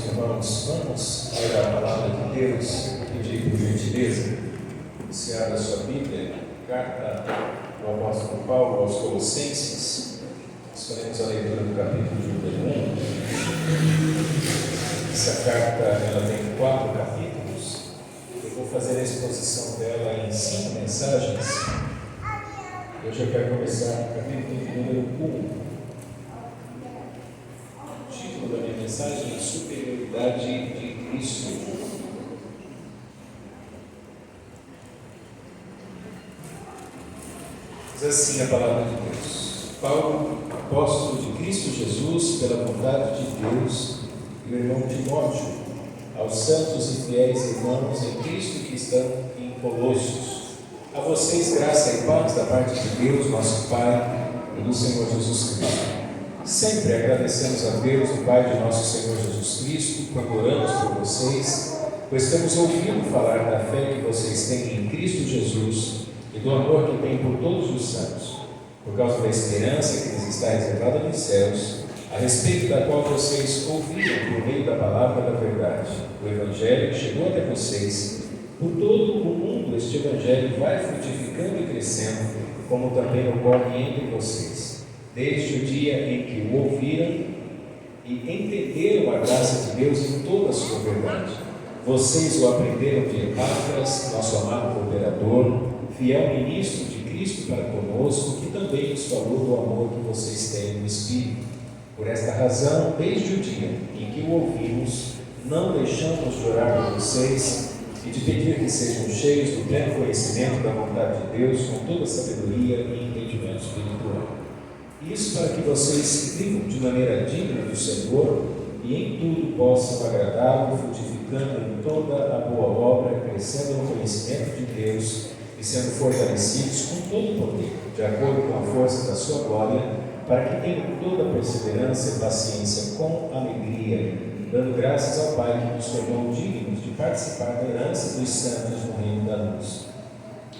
meus irmãos, vamos ler a palavra de Deus. Pedir por gentileza, se abra a sua Bíblia, carta do apóstolo Paulo aos Colossenses. Nós faremos a leitura do capítulo número 1. Essa carta ela tem 4 capítulos. Eu vou fazer a exposição dela em 5 mensagens. Hoje eu quero começar com o capítulo número 1. Da minha mensagem é a superioridade de Cristo. Diz assim a palavra de Deus: Paulo, apóstolo de Cristo Jesus, pela vontade de Deus, e o irmão Timóteo, aos santos e fiéis irmãos em Cristo que estão em Colossos, a vocês graça e paz da parte de Deus, nosso Pai, e do Senhor Jesus Cristo. Sempre agradecemos a Deus, o Pai de nosso Senhor Jesus Cristo, quando oramos por vocês, pois temos ouvido falar da fé que vocês têm em Cristo Jesus e do amor que têm por todos os santos, por causa da esperança que lhes está reservada nos céus, a respeito da qual vocês ouviram por meio da palavra da verdade, o Evangelho que chegou até vocês. Por todo o mundo este Evangelho vai frutificando e crescendo, como também ocorre entre vocês, desde o dia em que o ouviram e entenderam a graça de Deus em toda a sua verdade. Vocês o aprenderam de Epáfras, nosso amado cooperador, fiel ministro de Cristo para conosco, que também nos falou do amor que vocês têm no Espírito. Por esta razão, desde o dia em que o ouvimos, não deixamos de orar por vocês e de pedir que sejam cheios do pleno conhecimento da vontade de Deus, com toda sabedoria e entendimento espiritual. Isso para que vocês vivam de maneira digna do Senhor e em tudo possam agradá-lo, frutificando em toda a boa obra, crescendo no conhecimento de Deus e sendo fortalecidos com todo o poder, de acordo com a força da sua glória, para que tenham toda a perseverança e paciência com alegria, dando graças ao Pai que nos tornou dignos de participar da herança dos santos no reino da luz.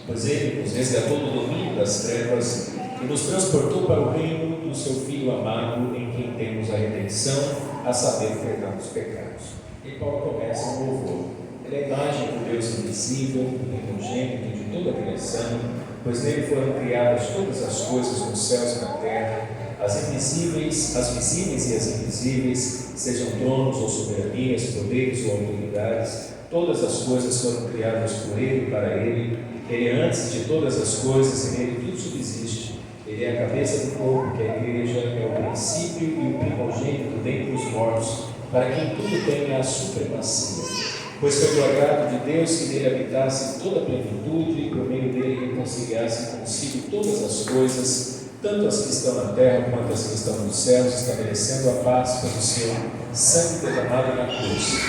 Pois Ele nos resgatou do domínio das trevas e nos transportou para o reino do seu Filho amado, em quem temos a redenção, a saber, o perdão dos pecados. E Paulo começa um louvor. Ele é a imagem do Deus invisível, primogênito de toda a criação, pois nele foram criadas todas as coisas nos céus e na terra, as visíveis e as invisíveis, sejam tronos ou soberanias, poderes ou autoridades, todas as coisas foram criadas por Ele e para Ele. Ele é antes de todas as coisas e nele tudo subsiste. Ele é a cabeça do corpo, que a igreja é o princípio e o primogênito dentre os mortos, para que em tudo tenha a supremacia. Pois foi do agrado de Deus que nele habitasse toda a plenitude e por meio dele reconciliasse consigo todas as coisas, tanto as que estão na terra quanto as que estão nos céus, estabelecendo a paz pelo seu sangue derramado na cruz.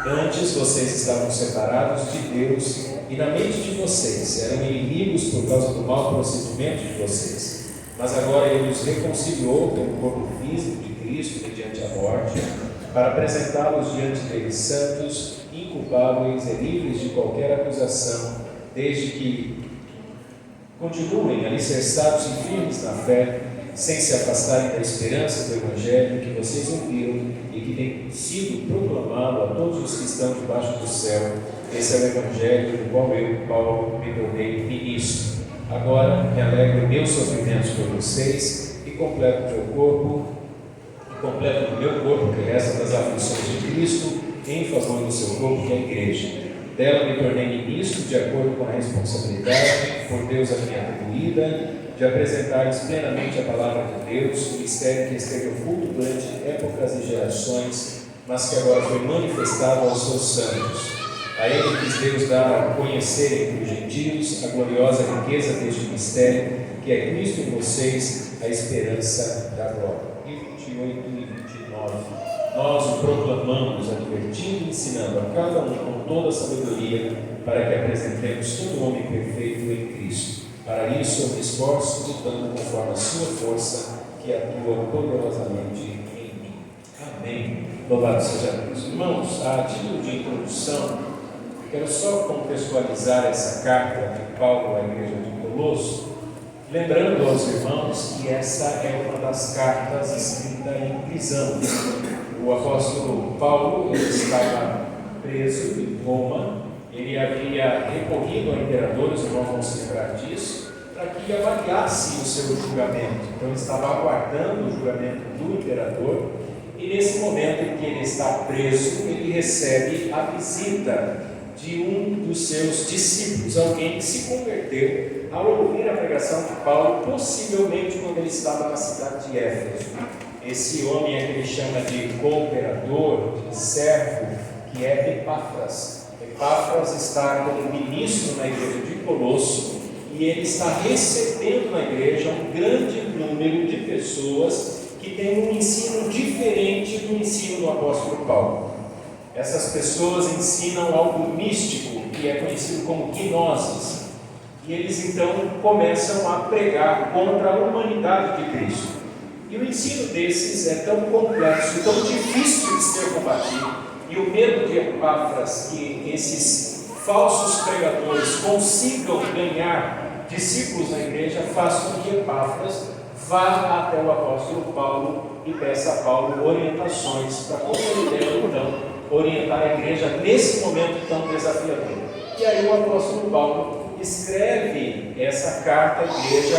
Antes vocês estavam separados de Deus e na mente de vocês eram inimigos por causa do mau procedimento de vocês. Mas agora Ele os reconciliou pelo corpo físico de Cristo mediante a morte, para apresentá-los diante dele santos, inculpáveis e livres de qualquer acusação, desde que continuem alicerçados e firmes na fé, sem se afastarem da esperança do Evangelho que vocês ouviram e que tem sido proclamado a todos os que estão debaixo do céu. Esse é o Evangelho do qual eu, Paulo, me tornei ministro. Agora me alegro em meus sofrimentos por vocês e completo do meu corpo que resta das aflições de Cristo em favor do seu corpo, que é a igreja. Dela me tornei ministro de acordo com a responsabilidade por Deus a mim atribuída, de apresentar-lhes plenamente a palavra de Deus, o mistério que esteve oculto durante épocas e gerações, mas que agora foi manifestado aos seus santos. A ele quis Deus dar a conhecer entre os gentios a gloriosa riqueza deste mistério, que é Cristo em vocês, a esperança da glória. E 28 e 29. Nós o proclamamos, advertindo e ensinando a cada um com toda a sabedoria, para que apresentemos todo homem perfeito em Cristo. Para isso eu me esforço, lutando conforme a sua força, que atua poderosamente em mim. Amém. Louvado seja Deus. Irmãos, a título de introdução, quero só contextualizar essa carta de Paulo à igreja de Colossos, lembrando aos irmãos que essa é uma das cartas escritas em prisão. O apóstolo Paulo ele estava preso em Roma, ele havia recorrido ao imperador, os irmãos vão se lembrar disso, para que avaliasse o seu julgamento. Então ele estava aguardando o julgamento do imperador, e nesse momento em que ele está preso, ele recebe a visita de um dos seus discípulos, alguém que se converteu ao ouvir a pregação de Paulo, possivelmente quando ele estava na cidade de Éfeso. Esse homem é que ele chama de cooperador, de servo, que é Epáfras. Epáfras está como ministro na igreja de Colosso, e ele está recebendo na igreja um grande número de pessoas que têm um ensino diferente do ensino do apóstolo Paulo. Essas pessoas ensinam algo místico, que é conhecido como gnosis, e eles então começam a pregar contra a humanidade de Cristo. E o ensino desses é tão complexo, tão difícil de ser combatido, e o medo de Epáfras que esses falsos pregadores consigam ganhar discípulos na igreja faz com que Epáfras vá até o apóstolo Paulo e peça a Paulo orientações para como ele deve então orientar a igreja nesse momento tão desafiador. E aí o apóstolo Paulo escreve essa carta à igreja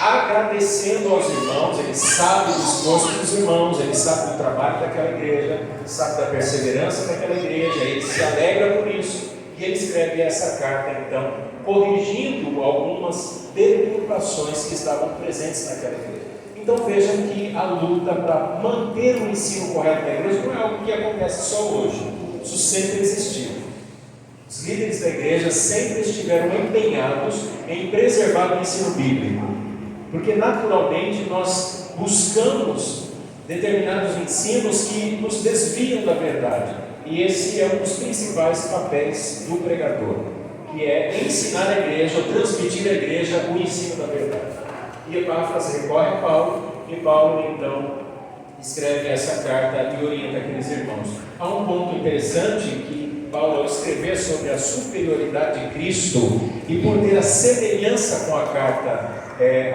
agradecendo aos irmãos. Ele sabe do esforço dos irmãos, ele sabe do trabalho daquela igreja, sabe da perseverança daquela igreja, ele se alegra por isso, e ele escreve essa carta então corrigindo algumas deturpações que estavam presentes naquela igreja. Então vejam que a luta para manter o ensino correto da igreja não é algo que acontece só hoje, isso sempre existiu. Os líderes da igreja sempre estiveram empenhados em preservar o ensino bíblico, porque naturalmente nós buscamos determinados ensinos que nos desviam da verdade, e esse é um dos principais papéis do pregador, que é ensinar a igreja, ou transmitir à igreja o ensino da verdade. E Epáfras recorre a Paulo, e Paulo então escreve essa carta e orienta aqueles irmãos. Há um ponto interessante que Paulo, ao escrever sobre a superioridade de Cristo e por ter a semelhança com a carta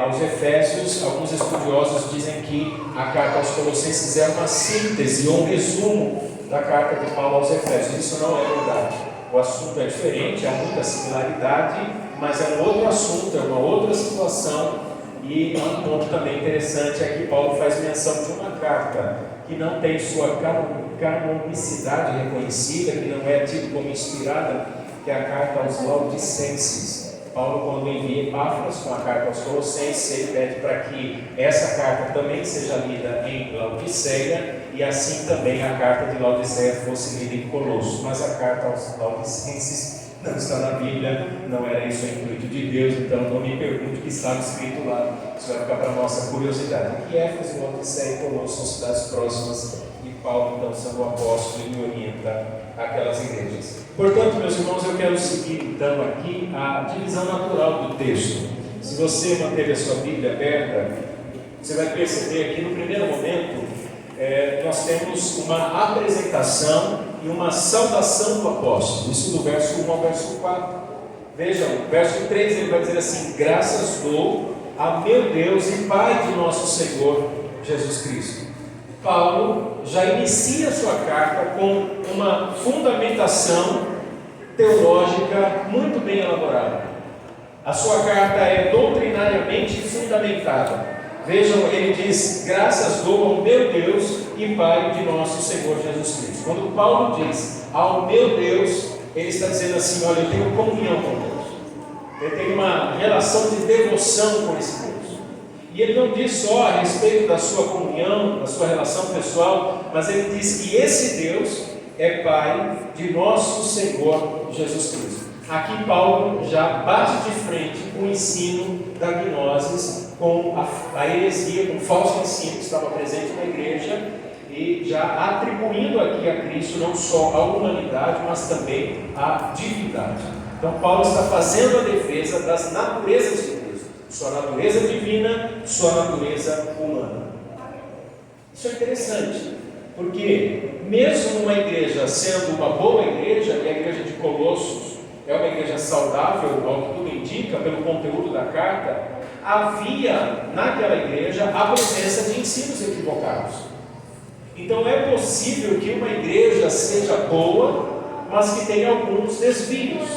aos Efésios, alguns estudiosos dizem que a carta aos Colossenses é uma síntese ou um resumo da carta de Paulo aos Efésios. Isso não é verdade. O assunto é diferente, há muita similaridade, mas é um outro assunto, é uma outra situação. E um ponto também interessante é que Paulo faz menção de uma carta que não tem sua canonicidade reconhecida, que não é tida como inspirada, que é a carta aos Laodicenses. Paulo, quando envia Epáfras com a carta aos Colossenses, ele pede para que essa carta também seja lida em Laodiceia, e assim também a carta de Laodiceia fosse lida em Colossos. Mas a carta aos Laodicenses não está na Bíblia, não era isso o intuito de Deus, então não me pergunte o que estava escrito lá, isso vai ficar para a nossa curiosidade. Aqui Éfeso, Laodiceia e Colossos são cidades próximas, e Paulo, então, sendo o apóstolo, ele orienta aquelas igrejas. Portanto, meus irmãos, eu quero seguir então aqui a divisão natural do texto. Se você manteve a sua Bíblia aberta, você vai perceber que no primeiro momento nós temos uma apresentação e uma saudação do apóstolo, isso do verso 1 ao verso 4. Vejam, verso 3 ele vai dizer assim: graças dou a meu Deus e Pai de nosso Senhor Jesus Cristo. Paulo já inicia a sua carta com uma fundamentação teológica muito bem elaborada. A sua carta é doutrinariamente fundamentada. Vejam, ele diz: graças dou ao meu Deus e Pai de nosso Senhor Jesus Cristo. Quando Paulo diz ao meu Deus, ele está dizendo assim: olha, eu tenho comunhão com Deus, eu tenho uma relação de devoção com esse Deus. E ele não diz só a respeito da sua comunhão, da sua relação pessoal, mas ele diz que esse Deus é Pai de nosso Senhor Jesus Cristo. Aqui Paulo já bate de frente com o ensino da gnoses, com a heresia, com o falso ensino que estava presente na igreja, e já atribuindo aqui a Cristo não só a humanidade, mas também a divindade. Então Paulo está fazendo a defesa das naturezas de Deus, sua natureza divina, sua natureza humana. Isso é interessante, porque mesmo uma igreja sendo uma boa igreja, e a igreja de Colossos é uma igreja saudável, ao que tudo indica, pelo conteúdo da carta, havia naquela igreja a presença de ensinos equivocados. Então é possível que uma igreja seja boa, mas que tenha alguns desvios,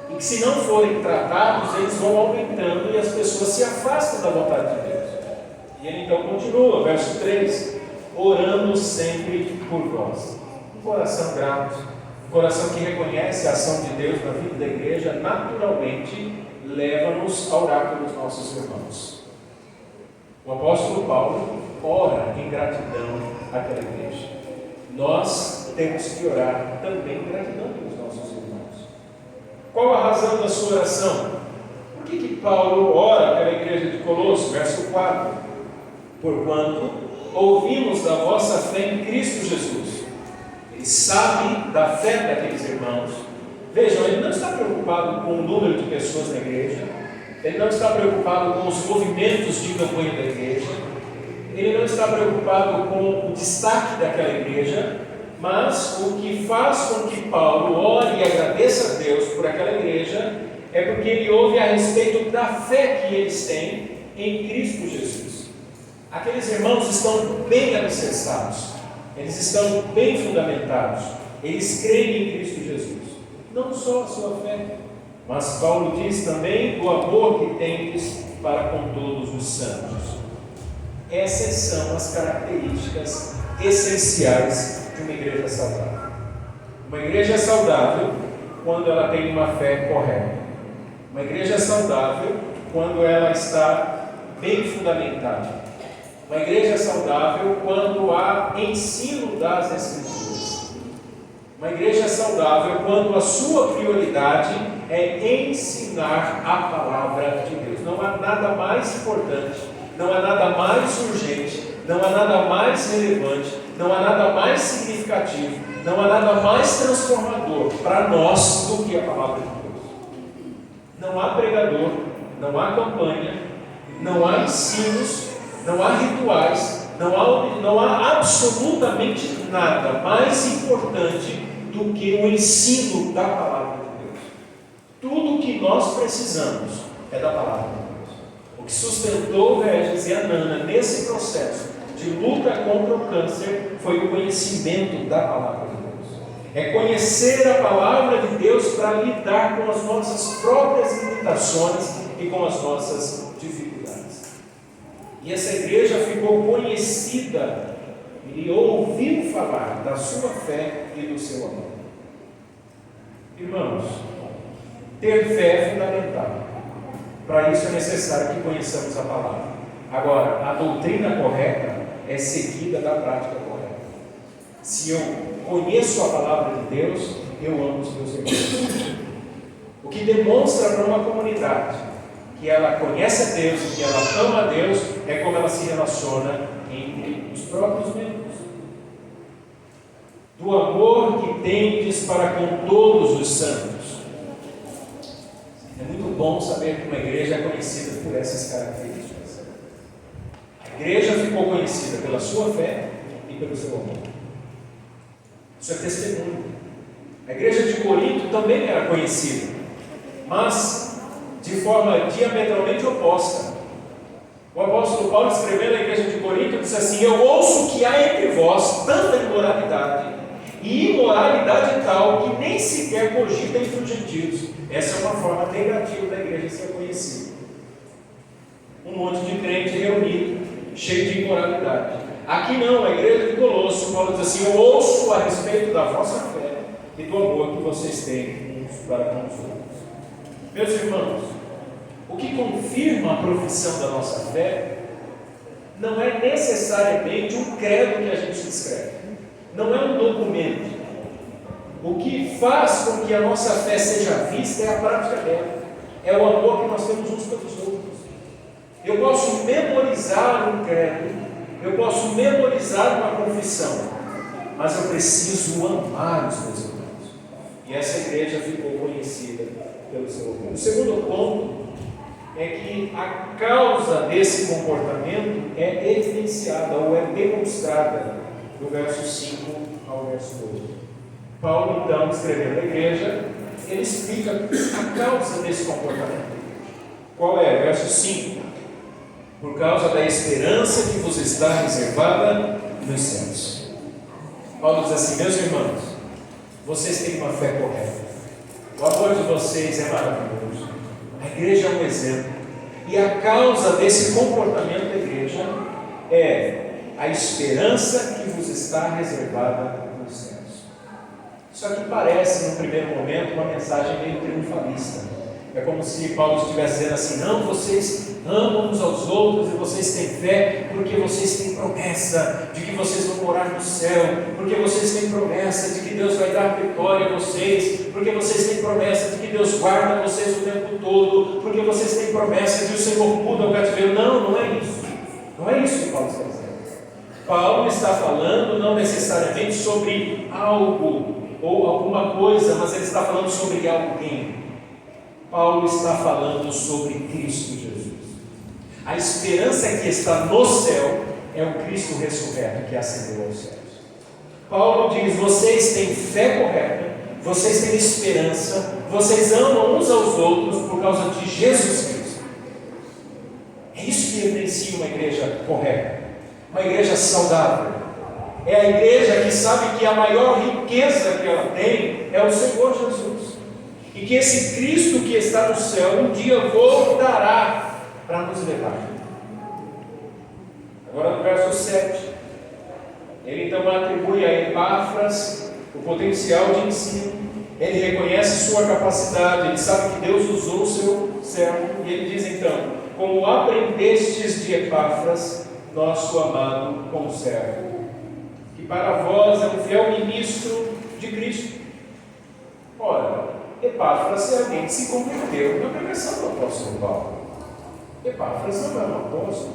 e que se não forem tratados, eles vão aumentando e as pessoas se afastam da vontade de Deus. E ele então continua, verso 3, orando sempre por vós. Um coração grato, um coração que reconhece a ação de Deus na vida da igreja, naturalmente leva-nos a orar pelos nossos irmãos. O apóstolo Paulo ora em gratidão àquela igreja. Nós temos que orar também em gratidão pelos nossos irmãos. Qual a razão da sua oração? Por que Paulo ora pela igreja de Colossos? Verso 4. Porquanto ouvimos da vossa fé em Cristo Jesus. Ele sabe da fé daqueles irmãos. Vejam, ele não está preocupado com o número de pessoas na igreja, ele não está preocupado com os movimentos de campanha da igreja, ele não está preocupado com o destaque daquela igreja, mas o que faz com que Paulo ore e agradeça a Deus por aquela igreja é porque ele ouve a respeito da fé que eles têm em Cristo Jesus. Aqueles irmãos estão bem alicerçados, eles estão bem fundamentados, eles creem em Cristo Jesus. Não só a sua fé, mas Paulo diz também do amor que tendes para com todos os santos. Essas são as características essenciais de uma igreja saudável. Uma igreja é saudável quando ela tem uma fé correta. Uma igreja é saudável quando ela está bem fundamentada. Uma igreja é saudável quando há ensino das Escrituras. Uma igreja é saudável quando a sua prioridade é ensinar a palavra de Deus. Não há nada mais importante, não há nada mais urgente, não há nada mais relevante, não há nada mais significativo, não há nada mais transformador para nós do que a palavra de Deus. Não há pregador, não há campanha, não há ensinos, não há rituais, não há absolutamente nada mais importante do que o ensino da palavra de Deus. Tudo o que nós precisamos é da palavra de Deus. O que sustentou Regis e a Nana nesse processo de luta contra o câncer foi o conhecimento da palavra de Deus. É conhecer a palavra de Deus para lidar com as nossas próprias limitações e com as nossas dificuldades. E essa igreja ficou conhecida e ouviu falar da sua fé e do seu amor. Irmãos, ter fé é fundamental. Para isso é necessário que conheçamos a palavra. Agora, a doutrina correta é seguida da prática correta. Se eu conheço a palavra de Deus, eu amo os meus irmãos. O que demonstra para uma comunidade que ela conhece a Deus e que ela ama a Deus é como ela se relaciona entre os próprios membros. Do amor que tendes para com todos os santos. É muito bom saber que uma igreja é conhecida por essas características. A igreja ficou conhecida pela sua fé e pelo seu amor. Isso é testemunho. A igreja de Corinto também era conhecida, mas de forma diametralmente oposta. O apóstolo Paulo, escrevendo à igreja de Corinto, disse assim: eu ouço que há entre vós tanta imoralidade, e imoralidade tal que nem sequer cogita entre os gentios. Essa é uma forma negativa da igreja ser conhecida. Um monte de crente reunido, cheio de imoralidade. Aqui não, a igreja de Colossos, Paulo diz assim: eu ouço a respeito da vossa fé e do amor que vocês têm uns para com os outros. Meus irmãos, o que confirma a profissão da nossa fé não é necessariamente um credo que a gente escreve, não é um documento. O que faz com que a nossa fé seja vista é a prática dela, é o amor que nós temos uns pelos outros. Eu posso memorizar um credo, eu posso memorizar uma confissão, mas eu preciso amar os meus irmãos. E essa igreja ficou conhecida pelo seu amor. O segundo ponto é que a causa desse comportamento é evidenciada ou é demonstrada do verso 5 ao verso 8. Paulo, então, escrevendo a igreja, ele explica a causa desse comportamento. Qual é? Verso 5: por causa da esperança que vos está reservada nos céus. Paulo diz assim: meus irmãos, vocês têm uma fé correta, o amor de vocês é maravilhoso, a igreja é um exemplo, e a causa desse comportamento da igreja é a esperança que vos está reservada nos céus. Isso aqui parece, no primeiro momento, uma mensagem meio triunfalista. É como se Paulo estivesse dizendo assim: não, vocês amam uns aos outros e vocês têm fé porque vocês têm promessa de que vocês vão morar no céu, porque vocês têm promessa de que Deus vai dar vitória a vocês, porque vocês têm promessa de que Deus guarda vocês o tempo todo, porque vocês têm promessa de que o Senhor muda o cativeiro. Não, não é isso. Não é isso que Paulo está dizendo. Paulo está falando não necessariamente sobre algo ou alguma coisa, mas ele está falando sobre alguém. Paulo está falando sobre Cristo Jesus. A esperança que está no céu é o Cristo ressurreto que ascendeu aos céus. Paulo diz: vocês têm fé correta, vocês têm esperança, vocês amam uns aos outros por causa de Jesus Cristo. É isso que evidencia uma igreja correta, uma igreja saudável. É a igreja que sabe que a maior riqueza que ela tem é o Senhor Jesus, e que esse Cristo que está no céu um dia voltará para nos levar. Agora no verso 7, ele então atribui a Epáfras o potencial de ensino. Ele reconhece sua capacidade, ele sabe que Deus usou o seu servo, e ele diz então: como aprendestes de Epáfras, nosso amado conservo, que para vós é um fiel ministro de Cristo. Ora, Epáfras realmente se converteu na pregação do apóstolo Paulo. Epáfras não era um apóstolo.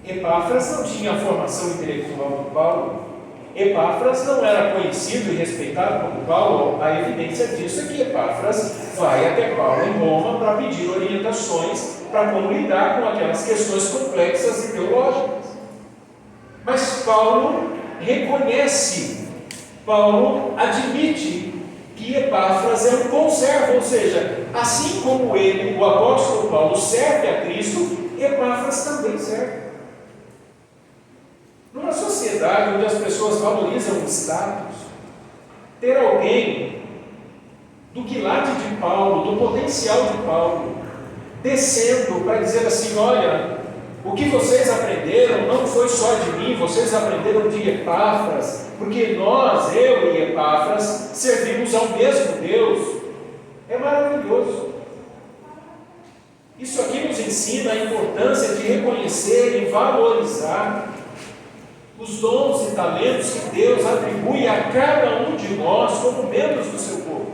Epáfras não tinha a formação intelectual de Paulo. Epáfras não era conhecido e respeitado como Paulo. A evidência disso é que Epáfras vai até Paulo em Roma para pedir orientações para como lidar com aquelas questões complexas e teológicas. Mas Paulo reconhece, Paulo admite que Epáfras é um bom servo, ou seja, assim como ele, o apóstolo Paulo, serve a Cristo, Epáfras também serve. Numa sociedade onde as pessoas valorizam o status, ter alguém do quilate de Paulo, do potencial de Paulo, descendo para dizer assim: olha, o que vocês aprenderam não foi só de mim, vocês aprenderam de Epáfras, porque nós, eu e Epáfras, servimos ao mesmo Deus. É maravilhoso. Isso aqui nos ensina a importância de reconhecer e valorizar os dons e talentos que Deus atribui a cada um de nós como membros do seu corpo.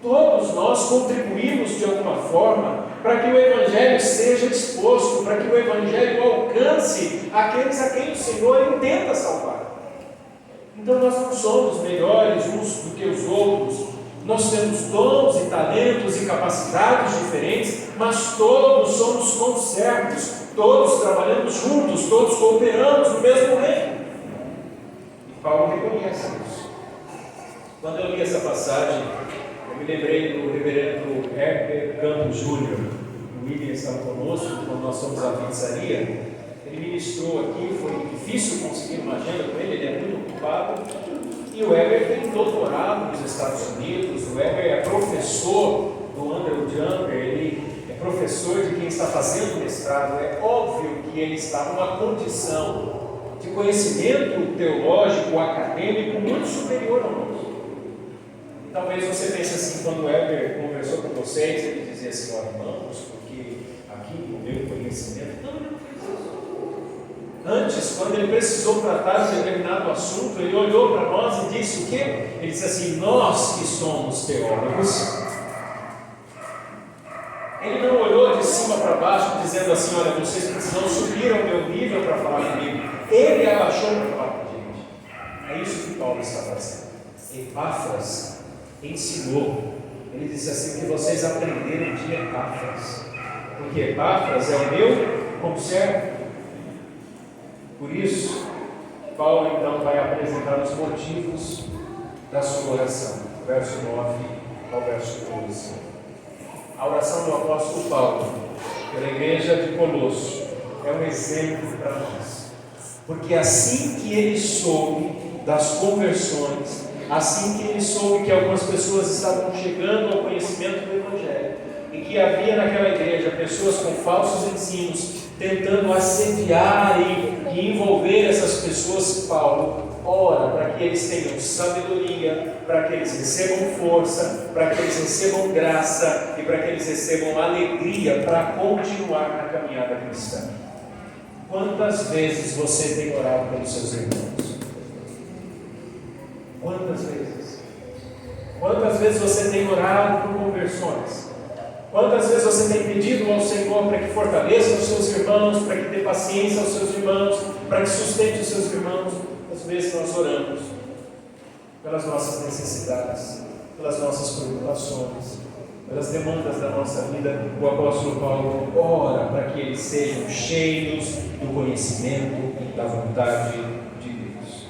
Todos nós contribuímos de alguma forma para que o Evangelho seja exposto, para que o Evangelho alcance aqueles a quem o Senhor intenta salvar. Então nós não somos melhores uns do que os outros, nós temos dons e talentos e capacidades diferentes, mas todos somos conservos, todos trabalhamos juntos, todos cooperamos no mesmo reino. E Paulo reconhece isso. Quando eu li essa passagem, eu me lembrei do reverendo Herbert Campos Júnior. O William estava conosco quando nós fomos à pizzaria. Ele ministrou aqui, foi difícil conseguir uma agenda com ele, ele é muito ocupado. E o Herbert tem doutorado nos Estados Unidos, o Herbert é professor do Andrew Jumper, ele é professor de quem está fazendo mestrado. É óbvio que ele está numa condição de conhecimento teológico, acadêmico, muito superior ao nosso. Talvez você pense assim, quando o Herbert conversou com vocês, ele dizia assim: ó, irmãos, porque aqui o meu conhecimento não fez isso. Antes, quando ele precisou tratar de determinado assunto, ele olhou para nós e disse o quê? Ele disse assim: nós que somos teólogos. Ele não olhou de cima para baixo dizendo assim: olha, vocês precisam subir ao meu nível para falar comigo. Ele abaixou para falar com a gente. É isso que Paulo está fazendo. Epáfras ensinou. Ele disse assim: que vocês aprenderam de Epáfras, porque Epáfras é o meu conservo. Por isso, Paulo então vai apresentar os motivos da sua oração, verso 9 ao verso 12. A oração do apóstolo Paulo pela igreja de Colosso é um exemplo para nós, Porque assim que ele soube das conversões, assim que ele soube que algumas pessoas estavam chegando ao conhecimento do Evangelho, e que havia naquela igreja pessoas com falsos ensinos, tentando assediar e envolver essas pessoas, Paulo ora para que eles tenham sabedoria, para que eles recebam força, para que eles recebam graça e para que eles recebam alegria para continuar na caminhada cristã. Quantas vezes você tem orado pelos seus irmãos? Quantas vezes? Quantas vezes você tem orado por conversões? Quantas vezes você tem pedido ao Senhor para que fortaleça os seus irmãos, para que dê paciência aos seus irmãos, para que sustente os seus irmãos? Às vezes nós oramos pelas nossas necessidades, pelas nossas preocupações, pelas demandas da nossa vida. O apóstolo Paulo ora para que eles sejam cheios do conhecimento da vontade de Deus,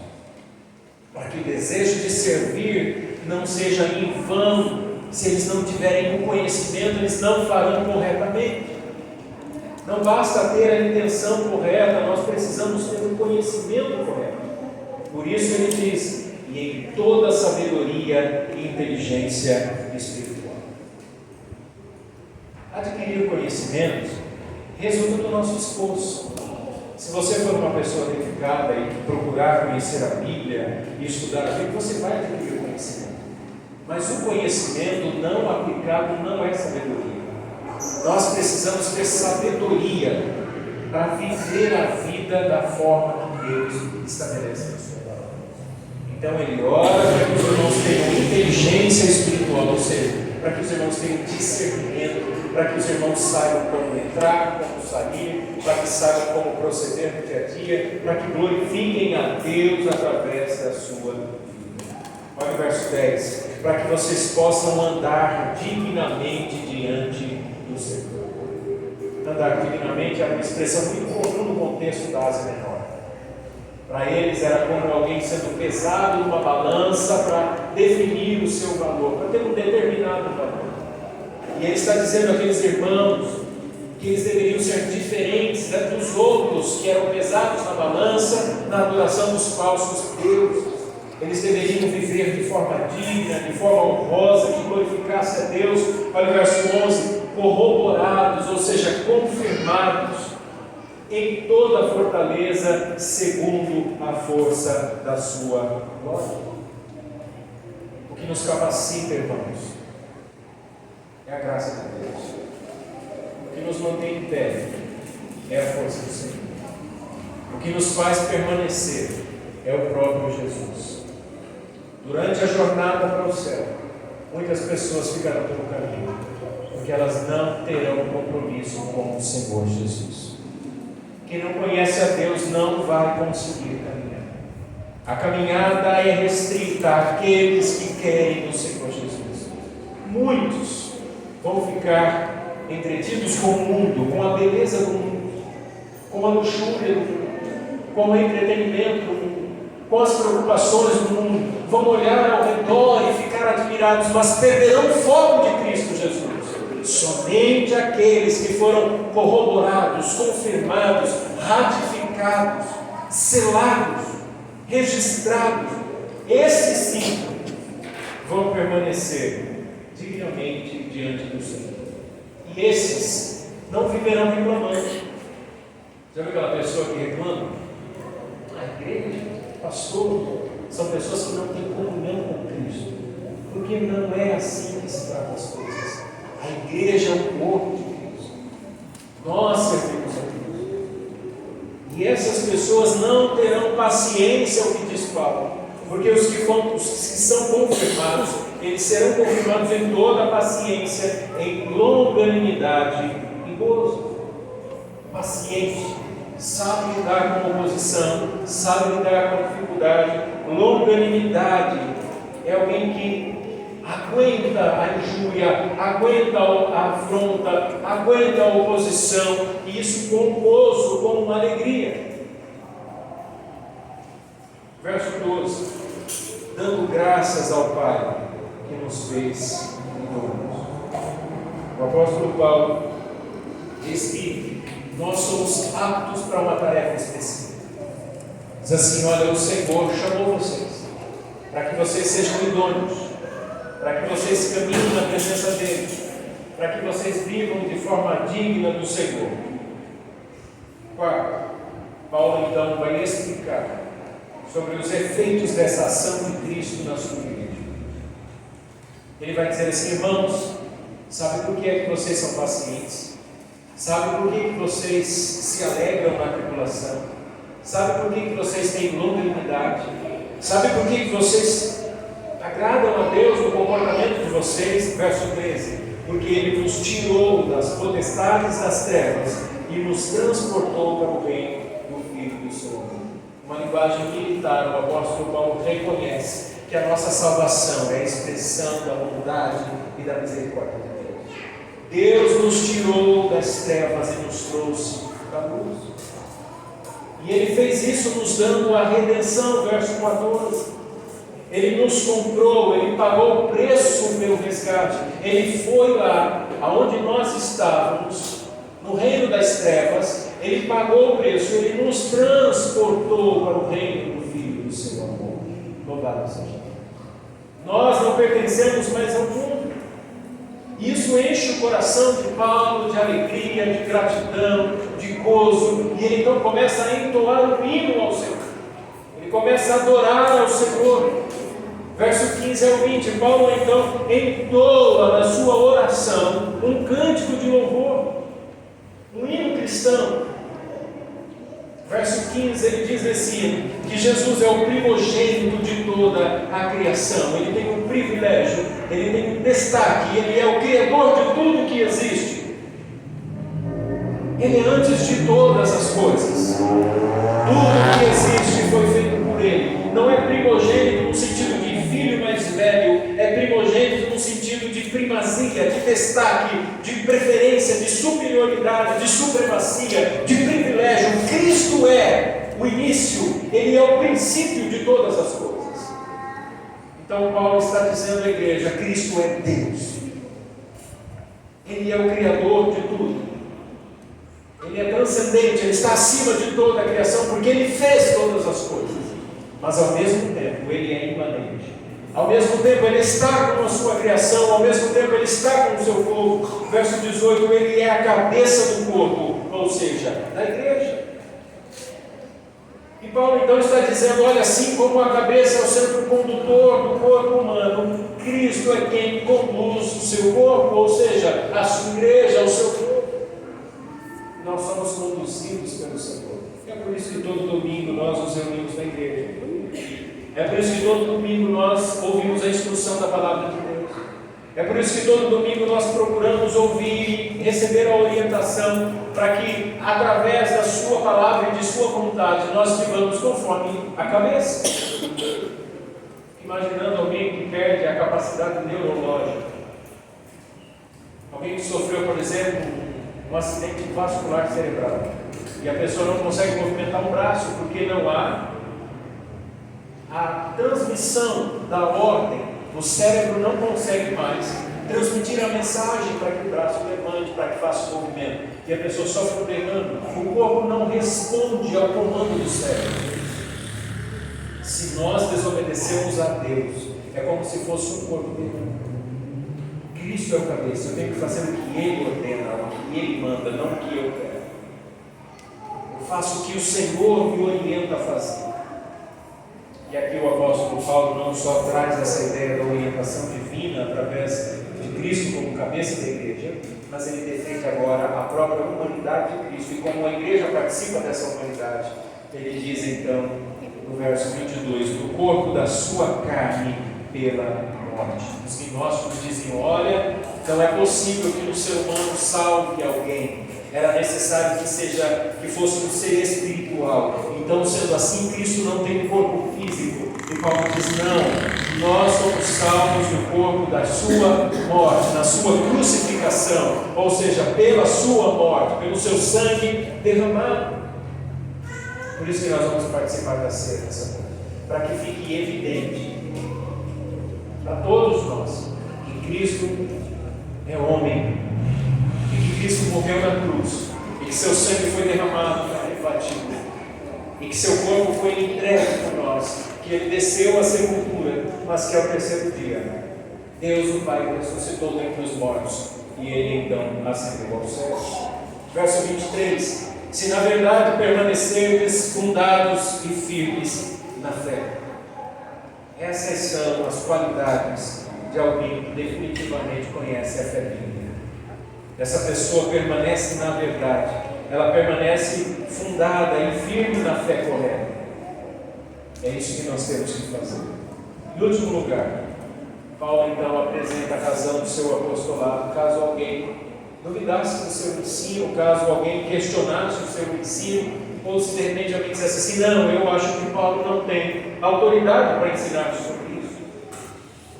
para que o desejo de servir não seja em vão. Se eles não tiverem um conhecimento, eles não farão corretamente. Não basta ter a intenção correta, nós precisamos ter o conhecimento correto. Por isso ele diz: e em toda sabedoria e inteligência espiritual. Adquirir conhecimento resulta do nosso esforço. Se você for uma pessoa dedicada e procurar conhecer a Bíblia e estudar a Bíblia, você vai adquirir conhecimento. Mas o conhecimento não aplicado não é sabedoria. Nós precisamos ter sabedoria para viver a vida da forma que Deus estabelece na sua palavra. Então ele ora para que os irmãos tenham inteligência espiritual, ou seja, para que os irmãos tenham discernimento, para que os irmãos saibam como entrar, como sair, para que saibam como proceder no dia a dia, para que glorifiquem a Deus através da sua vida. Olha o verso 10: para que vocês possam andar dignamente diante do Senhor. Andar dignamente é uma expressão muito comum no contexto da Ásia Menor. Para eles era como alguém sendo pesado numa balança para definir o seu valor, para ter um determinado valor. E ele está dizendo àqueles irmãos que eles deveriam ser diferentes dos outros que eram pesados na balança, na adoração dos falsos deuses. Eles deveriam viver de forma digna, de forma honrosa, que glorificasse a Deus. Olha o verso 11: corroborados, ou seja, confirmados em toda a fortaleza, segundo a força da sua glória. O que nos capacita, irmãos, é a graça de Deus. O que nos mantém em pé é a força do Senhor. O que nos faz permanecer é o próprio Jesus. Durante a jornada para o céu, muitas pessoas ficarão pelo caminho, porque elas não terão compromisso com o Senhor Jesus. Quem não conhece a Deus não vai conseguir caminhar. A caminhada é restrita àqueles que querem o Senhor Jesus. Muitos vão ficar entretidos com o mundo, com a beleza do mundo, com a luxúria do mundo, com o entretenimento do mundo, com as preocupações do mundo, vão olhar ao redor e ficar admirados, mas perderão o foco de Cristo Jesus. Somente aqueles que foram corroborados, confirmados, ratificados, selados, registrados, esses sim vão permanecer dignamente diante do Senhor. E esses não viverão reclamando. Já viu aquela pessoa que reclama? A igreja, pastor, são pessoas que não têm comunhão com Cristo, porque não é assim que se trata as coisas. A igreja é o corpo de Cristo. Nós servimos a Deus. E essas pessoas não terão paciência ao que diz Paulo, porque os que são confirmados, eles serão confirmados em toda a paciência, em longanimidade e gozo. Paciente, sabe lidar com oposição, sabe lidar com dificuldade. Longanimidade é alguém que aguenta a injúria, aguenta a afronta, aguenta a oposição, e isso com gozo, com uma alegria. Verso 12: dando graças ao Pai que nos fez idôneos. O apóstolo Paulo diz que nós somos aptos para uma tarefa específica. Diz assim: olha, o Senhor chamou vocês para que vocês sejam idôneos, para que vocês caminhem na presença dele, para que vocês vivam de forma digna do Senhor. Quarto, Paulo então vai explicar sobre os efeitos dessa ação de Cristo na sua igreja. Ele vai dizer assim: irmãos, sabe por que é que vocês são pacientes? Sabe por que vocês se alegram na tribulação? Sabe por que vocês têm longanimidade? Sabe por que vocês agradam a Deus no comportamento de vocês? Verso 13: porque Ele nos tirou das potestades das trevas e nos transportou para o reino do Filho do seu amor. Uma linguagem militar, o apóstolo Paulo reconhece que a nossa salvação é a expressão da bondade e da misericórdia de Deus. Deus nos tirou das trevas e nos trouxe para a luz. E Ele fez isso nos dando a redenção, verso 14. Ele nos comprou, Ele pagou o preço pelo resgate. Ele foi lá, aonde nós estávamos, no reino das trevas. Ele pagou o preço, Ele nos transportou para o reino do Filho do seu amor. Louvado seja Deus. Nós não pertencemos mais ao mundo. Isso enche o coração de Paulo de alegria, de gratidão, de gozo, e ele então começa a entoar um hino ao Senhor. Ele começa a adorar ao Senhor. Verso 15 ao 20, Paulo então entoa na sua oração um cântico de louvor, um hino cristão. Verso 15, ele diz assim, que Jesus é o primogênito de toda a criação. Ele tem um privilégio, ele tem um destaque, ele é o criador de tudo que existe. Ele é antes de todas as coisas. Tudo que existe foi feito por ele. Não é primogênito no sentido de filho mais velho, é primogênito no sentido de primazia, de destaque, de preferência, de superioridade, de supremacia, de privilégio. Cristo é o início, Ele é o princípio de todas as coisas. Então Paulo está dizendo à igreja: Cristo é Deus. Ele é o Criador de tudo. Ele é transcendente, Ele está acima de toda a criação, porque Ele fez todas as coisas. Mas ao mesmo tempo, Ele é imanente. Ao mesmo tempo, Ele está com a sua criação, ao mesmo tempo, Ele está com o seu povo. Verso 18, Ele é a cabeça do corpo, ou seja, da igreja. E Paulo então está dizendo: olha, assim como a cabeça é o centro condutor do corpo humano, Cristo é quem conduz o seu corpo, ou seja, a sua igreja, o seu corpo. Nós somos conduzidos pelo Senhor. É por isso que todo domingo nós nos reunimos na igreja. É por isso que todo domingo nós ouvimos a instrução da palavra de Deus. É por isso que todo domingo nós procuramos ouvir e receber a orientação, para que através da sua palavra e de sua vontade nós vivamos conforme a cabeça. Imaginando alguém que perde a capacidade neurológica, alguém que sofreu, por exemplo, um acidente vascular cerebral, e a pessoa não consegue movimentar um braço porque não há a transmissão da ordem. O cérebro não consegue mais transmitir a mensagem para que o braço levante, para que faça o movimento, e a pessoa sofre um derrame. O corpo não responde ao comando do cérebro. Se nós desobedecemos a Deus, é como se fosse um corpo derrame. Cristo é o cabeça. Eu tenho que fazer o que Ele ordena, o que Ele manda, não o que eu quero. Eu faço o que o Senhor me orienta a fazer. E aqui o apóstolo Paulo não só traz essa ideia da orientação divina através de Cristo como cabeça da igreja, mas ele defende agora a própria humanidade de Cristo. E como a igreja participa dessa humanidade, ele diz então, no verso 22, do corpo da sua carne pela morte. Os gnósticos dizem: olha, não é possível que o ser humano salve alguém. Era necessário que fosse um ser espiritual. Então, sendo assim, Cristo não tem um corpo físico. E Paulo diz: não, nós somos salvos no corpo da sua morte, na sua crucificação, ou seja, pela sua morte, pelo seu sangue derramado. Por isso que nós vamos participar da ceia dessa noite, para que fique evidente para todos nós que Cristo é homem, e que Cristo morreu na cruz, e que seu sangue foi derramado para refletir e que seu corpo foi entregue por nós, que ele desceu à sepultura, mas que ao terceiro dia Deus o Pai ressuscitou dentre os mortos e ele então ascendeu aos céus. Verso 23: se na verdade permanecerdes fundados e firmes na fé. Essas são as qualidades de alguém que definitivamente conhece a fé bíblica. Essa pessoa permanece na verdade, ela permanece fundada e firme na fé correta. É isso que nós temos que fazer. Em último lugar, Paulo então apresenta a razão do seu apostolado, caso alguém duvidasse do seu ensino, caso alguém questionasse o seu ensino, ou se de repente alguém dissesse assim: não, eu acho que Paulo não tem autoridade para ensinar sobre isso.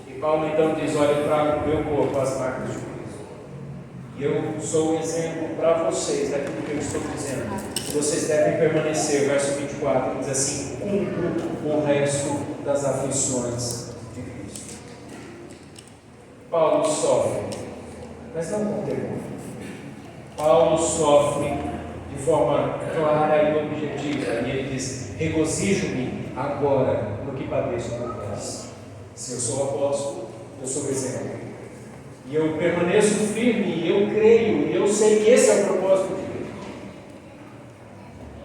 E Paulo então diz: olha, eu trago no meu corpo as marcas de Cristo. E eu sou um exemplo para vocês daquilo que eu estou dizendo. Vocês devem permanecer. Verso 24 diz assim: cumpro o resto das aflições de Cristo. Paulo sofre, mas não com temor. Paulo sofre de forma clara e objetiva. E ele diz: regozijo-me agora no que padeço por vós. Se eu sou apóstolo, eu sou exemplo. E eu permaneço firme, e eu creio, e eu sei que esse é o propósito de Deus.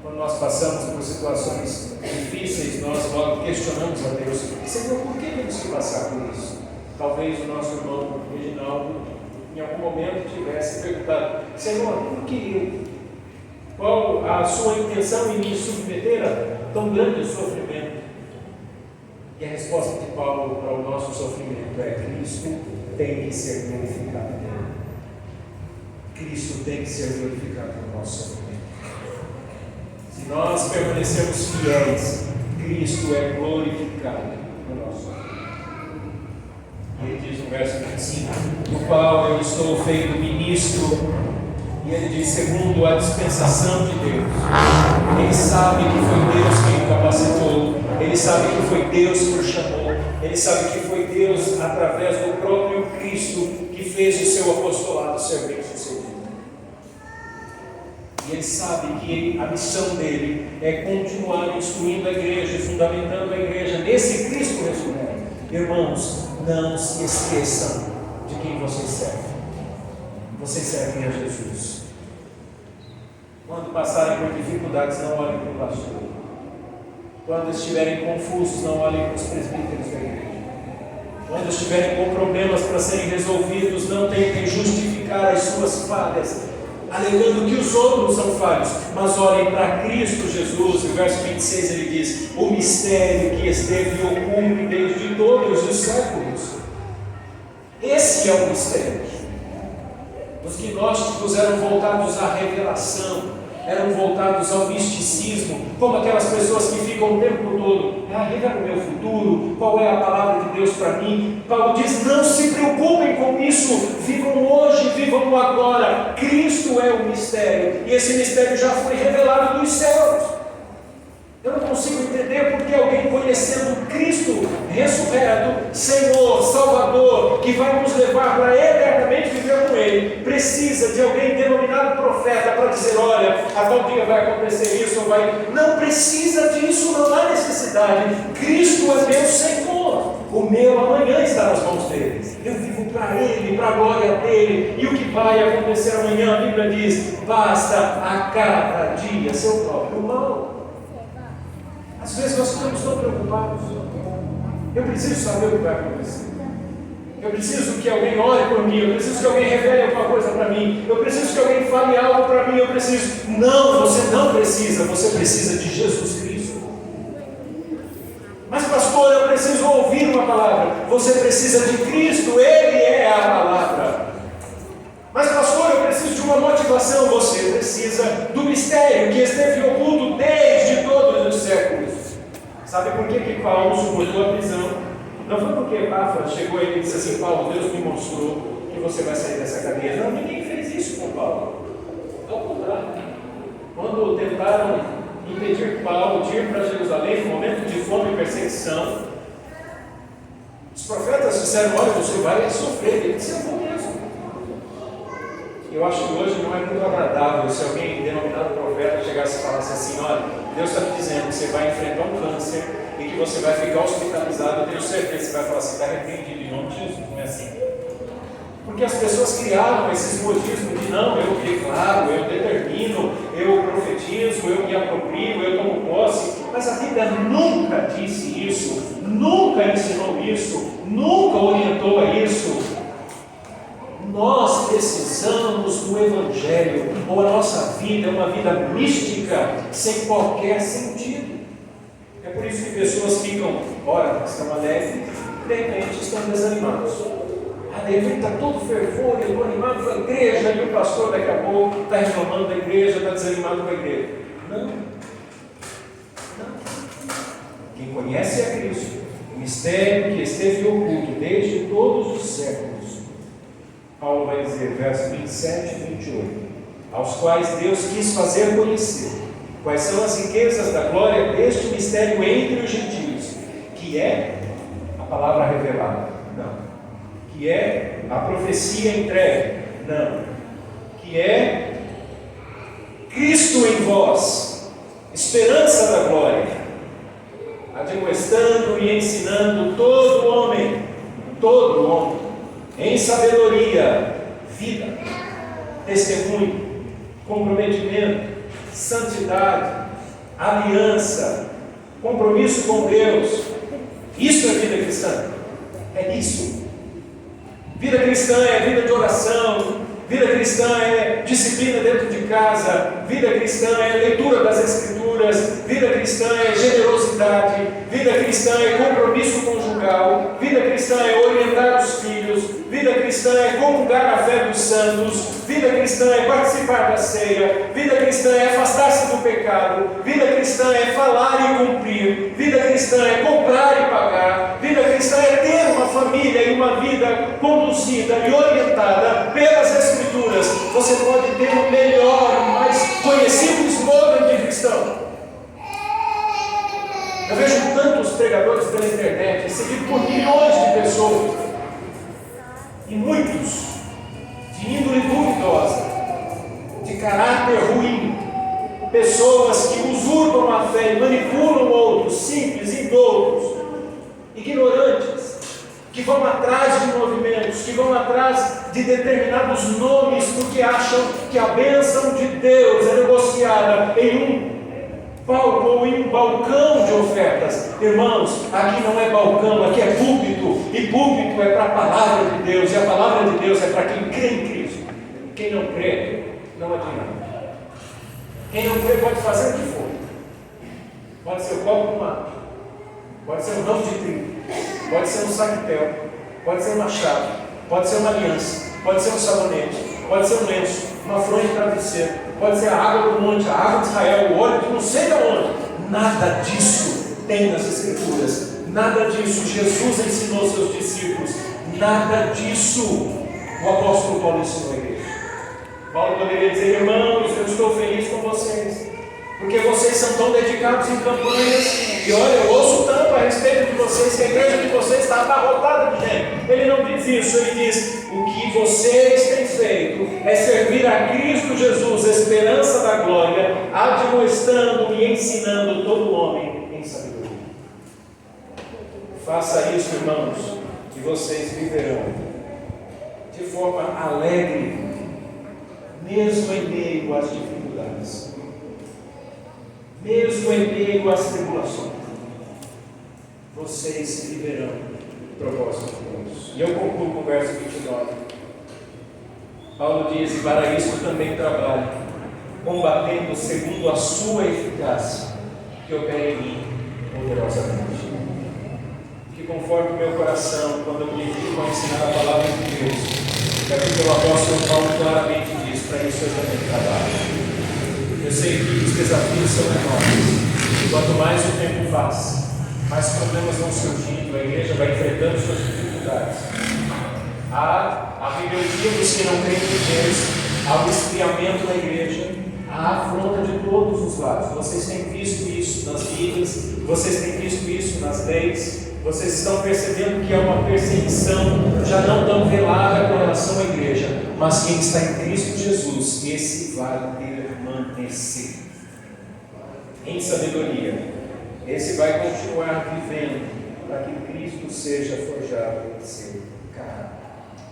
Quando nós passamos por situações difíceis, nós logo questionamos a Deus: Senhor, por que temos que passar por isso? Talvez o nosso irmão Reginaldo, em algum momento, tivesse perguntado: Senhor, por que eu? Qual a sua intenção em me submeter a tão grande sofrimento? E a resposta de Paulo para o nosso sofrimento é: Cristo tem que ser glorificado. Cristo tem que ser glorificado no nosso sofrimento. Se nós permanecermos fiéis, Cristo é glorificado no nosso sofrimento. E ele diz no verso 25: do qual eu estou feito ministro. E ele diz: segundo a dispensação de Deus. Ele sabe que foi Deus quem o capacitou. Ele sabe que foi Deus que o chamou. Ele sabe que foi Deus, através do próprio Cristo, que fez o seu apostolado ser bem sucedido. E ele sabe que a missão dele é continuar instruindo a igreja, fundamentando a igreja nesse Cristo ressurreto. Irmãos, não se esqueçam de quem vocês servem. Vocês servem a Jesus. Quando passarem por dificuldades, não olhem para o pastor. Quando estiverem confusos, não olhem para os presbíteros da igreja. Quando estiverem com problemas para serem resolvidos, não tentem justificar as suas falhas, alegando que os outros são falhos, mas olhem para Cristo Jesus. No verso 26 ele diz: o mistério que esteve oculto desde todos os séculos. Esse é o mistério. Os gnósticos eram voltados à revelação, eram voltados ao misticismo, como aquelas pessoas que ficam o tempo todo: revela o meu futuro, qual é a palavra de Deus para mim. Paulo diz: não se preocupem com isso, vivam hoje, vivam no agora. Cristo é o mistério, e esse mistério já foi revelado dos céus. Eu não consigo entender porque alguém, conhecendo Cristo ressurreto, Senhor, Salvador, que vai nos levar para eternamente viver com Ele, precisa de alguém denominado profeta para dizer: olha, a tal dia vai acontecer isso ou vai. Não precisa disso, não há necessidade. Cristo é meu Senhor, o meu amanhã está nas mãos dele. Eu vivo para Ele, para a glória dele, e o que vai acontecer amanhã, a Bíblia diz: basta a cada dia seu próprio mal. Às vezes nós ficamos tão preocupados. Eu preciso saber o que vai acontecer. Eu preciso que alguém ore por mim. Eu preciso que alguém revele alguma coisa para mim. Eu preciso que alguém fale algo para mim. Eu preciso. Não, você não precisa. Você precisa de Jesus Cristo. Mas pastor, eu preciso ouvir uma palavra. Você precisa de Cristo. Ele é a palavra. Mas pastor, eu preciso de uma motivação. Você precisa do mistério que esteve oculto desde todos os séculos. Sabe por que Paulo suportou a prisão? Não foi porque Epáfras chegou e disse assim: Paulo, Deus me mostrou que você vai sair dessa cadeia. Não, ninguém fez isso com Paulo. Ao contrário. Quando tentaram impedir Paulo de ir para Jerusalém no momento de fome e perseguição, os profetas disseram: olha, você vai sofrer. Ele disse: eu vou mesmo. Eu acho que hoje não é muito agradável se alguém denominado profeta chegasse e falasse assim: olha, Deus está te dizendo que você vai enfrentar um câncer e que você vai ficar hospitalizado. Eu tenho certeza que você vai falar assim: está arrependido em nome de Jesus. Não é assim. Porque as pessoas criaram esses modismos de não, eu declaro, eu determino, eu profetizo, eu me aproprio, eu tomo posse. Mas a Bíblia nunca disse isso, nunca ensinou isso, nunca orientou a isso. Nós precisamos do Evangelho, ou a nossa vida é uma vida mística, sem qualquer sentido. É por isso que pessoas ficam, ora, estão alegres, de repente estão desanimados. De repente está todo fervor, eu estou animado com a igreja, e o pastor daqui a pouco está reclamando da igreja, está desanimado com a igreja. Não. Quem conhece a Cristo, o mistério que esteve oculto desde todos os séculos, Paulo vai dizer, versos 27 e 28, aos quais Deus quis fazer conhecer quais são as riquezas da glória deste mistério entre os gentios, que é a palavra revelada. Não. Que é a profecia entregue? Não. Que é Cristo em vós, esperança da glória, admoestando e ensinando todo homem, em sabedoria, vida, testemunho, comprometimento, santidade, aliança, compromisso com Deus. Isso é vida cristã. É isso. Vida cristã é vida de oração, vida cristã é disciplina dentro de casa, vida cristã é leitura das Escrituras, vida cristã é generosidade, vida cristã é compromisso conjugal, vida cristã é orientar os filhos, vida cristã é comungar a fé dos santos, vida cristã é participar da ceia, vida cristã é afastar-se do pecado, vida cristã é falar e cumprir, vida cristã é comprar e pagar, vida cristã é ter uma família e uma vida conduzida e orientada pelas Escrituras. Você pode ter o melhor e mais conhecido slogan de cristão. Eu vejo tantos pregadores pela internet, seguidos por milhões de pessoas, e muitos de índole duvidosa, de caráter ruim, pessoas que usurpam a fé e manipulam outros, simples, indoutos, ignorantes, que vão atrás de movimentos, que vão atrás de determinados nomes, porque acham que a bênção de Deus é negociada em um palco ou em um balcão de ofertas. Irmãos, aqui não é balcão, aqui é púlpito, e púlpito é para a palavra de Deus, e a palavra de Deus é para quem crê em Cristo. Quem não crê, não adianta. Quem não crê pode fazer o que for. Pode ser o copo do mato, pode ser um ramo de trigo, pode ser um saquetel, pode ser uma chave, pode ser uma aliança, pode ser um sabonete, pode ser um lenço, uma fronha de travesseiro, pode ser a água do monte, a água de Israel, o óleo de não sei de onde. Nada disso tem nas Escrituras, nada disso Jesus ensinou aos seus discípulos, nada disso o apóstolo Paulo ensinou à igreja. Paulo poderia dizer: irmãos, eu estou feliz com vocês, porque vocês são tão dedicados em campanhas, e olha, eu ouço tanto a respeito de vocês, que a igreja de vocês está abarrotada de gente. Ele não diz isso, ele diz: o que vocês têm feito é servir a Cristo Jesus, esperança da glória, admoestando e ensinando todo homem em sabedoria. Faça isso, irmãos, que vocês viverão de forma alegre, mesmo em meio às dificuldades, mesmo em meio às tribulações, vocês viverão o propósito de Deus. E eu concluo com o verso 29. Paulo diz: e para isso também trabalho, combatendo segundo a sua eficácia, que opera em mim poderosamente. Que conforme o meu coração, quando eu me dedico a ensinar a palavra de Deus, aquilo que o apóstolo Paulo claramente diz: para isso eu também trabalho. Eu sei que os desafios são enormes, e quanto mais o tempo passa, mais problemas vão surgindo, a igreja vai enfrentando suas dificuldades. Há a rebeldia dos que não creem em Deus, há o esfriamento da igreja, há a afronta de todos os lados. Vocês têm visto isso nas mídias, vocês têm visto isso nas leis, vocês estão percebendo que há uma perseguição já não tão velada com relação à igreja. Mas quem está em Cristo Jesus, esse vai permanecer em sabedoria. Esse vai continuar vivendo para que Cristo seja forjado em seu caráter.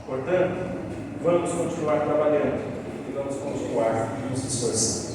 Portanto, vamos continuar trabalhando e vamos continuar nos esforçando.